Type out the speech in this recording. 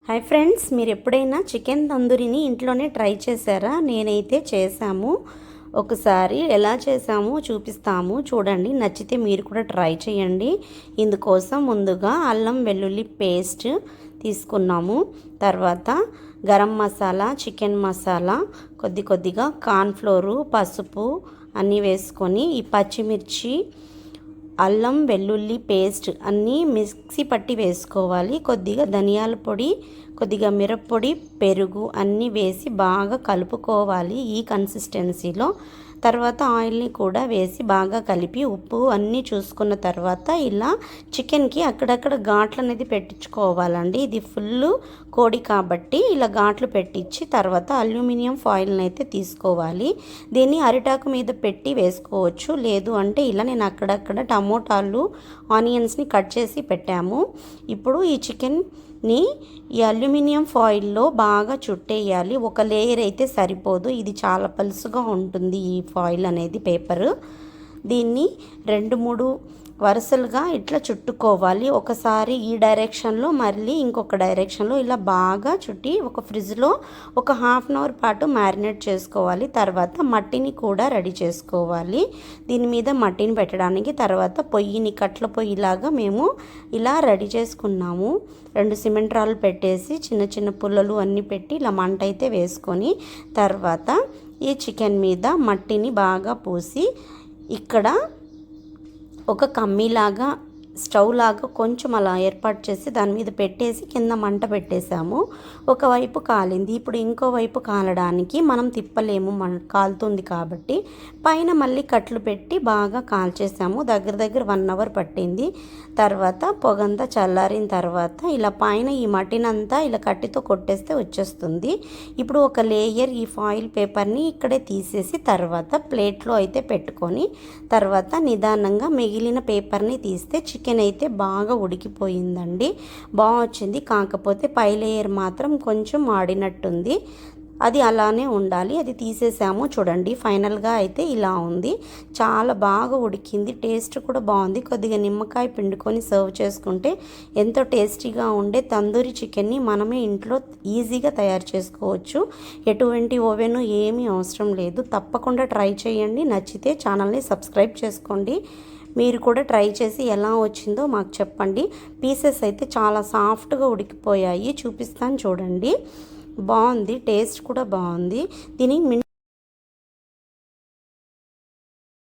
Hi friends, మీరు ఎప్పుడైనా chicken తందూరిని ఇంట్లోనే ట్రై చేశారా? నేనైతే చేశాము. ఒకసారి ఎలా చేసామో చూపిస్తాము, చూడండి. నచ్చితే మీరు కూడా ట్రై చేయండి. ఇందుకోసం ముందుగా అల్లం వెల్లుల్లి పేస్ట్ తీసుకున్నాము. తర్వాత గరం మసాలా, చికెన్ మసాలా, కొద్దిగా కార్న్ఫ్లోరు, పసుపు అన్నీ వేసుకొని ఈ పచ్చిమిర్చి, అల్లం వెల్లుల్లి పేస్ట్ అన్నీ మిక్సీ పట్టి వేసుకోవాలి. కొద్దిగా ధనియాల పొడి, కొద్దిగా మిరప్పొడి, పెరుగు అన్నీ వేసి బాగా కలుపుకోవాలి ఈ కన్సిస్టెన్సీలో. తర్వాత ఆయిల్ని కూడా వేసి బాగా కలిపి ఉప్పు అన్నీ చూసుకున్న తర్వాత ఇలా చికెన్కి అక్కడక్కడ ఘాట్లు అనేది పెట్టించుకోవాలండి. ఇది ఫుల్ కోడి కాబట్టి ఇలా ఘాట్లు పెట్టించి తర్వాత అల్యూమినియం ఫాయిల్ని అయితే తీసుకోవాలి. దీన్ని అరిటాకు మీద పెట్టి వేసుకోవచ్చు. లేదు అంటే ఇలా నేను అక్కడక్కడ టమోటాలు, ఆనియన్స్ని కట్ చేసి పెట్టాము. ఇప్పుడు ఈ చికెన్ని ఈ అల్యూమినియం ఫాయిల్లో బాగా చుట్టేయాలి. ఒక లేయర్ అయితే సరిపోదు, ఇది చాలా పలుసుగా ఉంటుంది ఈ ఫాయిల్ అనేది, పేపరు. దీన్ని 2-3 వరుసలుగా ఇట్లా చుట్టుకోవాలి. ఒకసారి ఈ డైరెక్షన్లో, మళ్ళీ ఇంకొక డైరెక్షన్లో ఇలా బాగా చుట్టి ఒక ఫ్రిడ్జ్లో ఒక హాఫ్ అన్ అవర్ పాటు మ్యారినేట్ చేసుకోవాలి. తర్వాత మట్టిని కూడా రెడీ చేసుకోవాలి. దీని మీద మట్టిని పెట్టడానికి తర్వాత పొయ్యిని కట్ల పొయ్యిలాగా మేము ఇలా రెడీ చేసుకున్నాము. 2 సిమెంట్ రాళ్ళు పెట్టేసి చిన్న చిన్న పుల్లలు అన్నీ పెట్టి ఇలా మంట అయితే వేసుకొని తర్వాత ఈ చికెన్ మీద మట్టిని బాగా పూసి ఇక్కడ ఒక కమ్మీలాగా, స్టవ్ లాగా కొంచెం అలా ఏర్పాటు చేసి దాని మీద పెట్టేసి కింద మంట పెట్టేసాము. ఒకవైపు కాలింది, ఇప్పుడు ఇంకోవైపు కాలడానికి మనం తిప్పలేము, కాలుతుంది కాబట్టి పైన మళ్ళీ కట్లు పెట్టి బాగా కాల్చేసాము. దగ్గర 1 అవర్ పట్టింది. తర్వాత పొగంతా చల్లారిన తర్వాత ఇలా పైన ఈ మట్టినంతా ఇలా కట్టితో కొట్టేస్తే వచ్చేస్తుంది. ఇప్పుడు ఒక లేయర్ ఈ ఫాయిల్ పేపర్ని ఇక్కడే తీసేసి తర్వాత ప్లేట్లో అయితే పెట్టుకొని తర్వాత నిదానంగా మిగిలిన పేపర్ని తీస్తే చికెన్ అయితే బాగా ఉడికిపోయిందండి. బాగా వచ్చింది. కాకపోతే పై లేయర్ మాత్రం కొంచెం ఆడినట్టుంది. అది అలానే ఉండాలి. అది తీసేసాము. చూడండి, ఫైనల్గా అయితే ఇలా ఉంది. చాలా బాగా ఉడికింది. టేస్ట్ కూడా బాగుంది. కొద్దిగా నిమ్మకాయ పిండుకొని సర్వ్ చేసుకుంటే ఎంతో టేస్టీగా ఉండే తందూరి చికెన్ని మనమే ఇంట్లో ఈజీగా తయారు చేసుకోవచ్చు. ఎటువంటి ఓవెన్ ఏమీ అవసరం లేదు. తప్పకుండా ట్రై చేయండి. నచ్చితే ఛానల్ని సబ్స్క్రైబ్ చేసుకోండి. మీరు కూడా ట్రై చేసి ఎలా వచ్చిందో మాకు చెప్పండి. పీసెస్ అయితే చాలా సాఫ్ట్గా ఉడికిపోయాయి. చూపిస్తాను చూడండి. బాగుంది, టేస్ట్ కూడా బాగుంది. దీని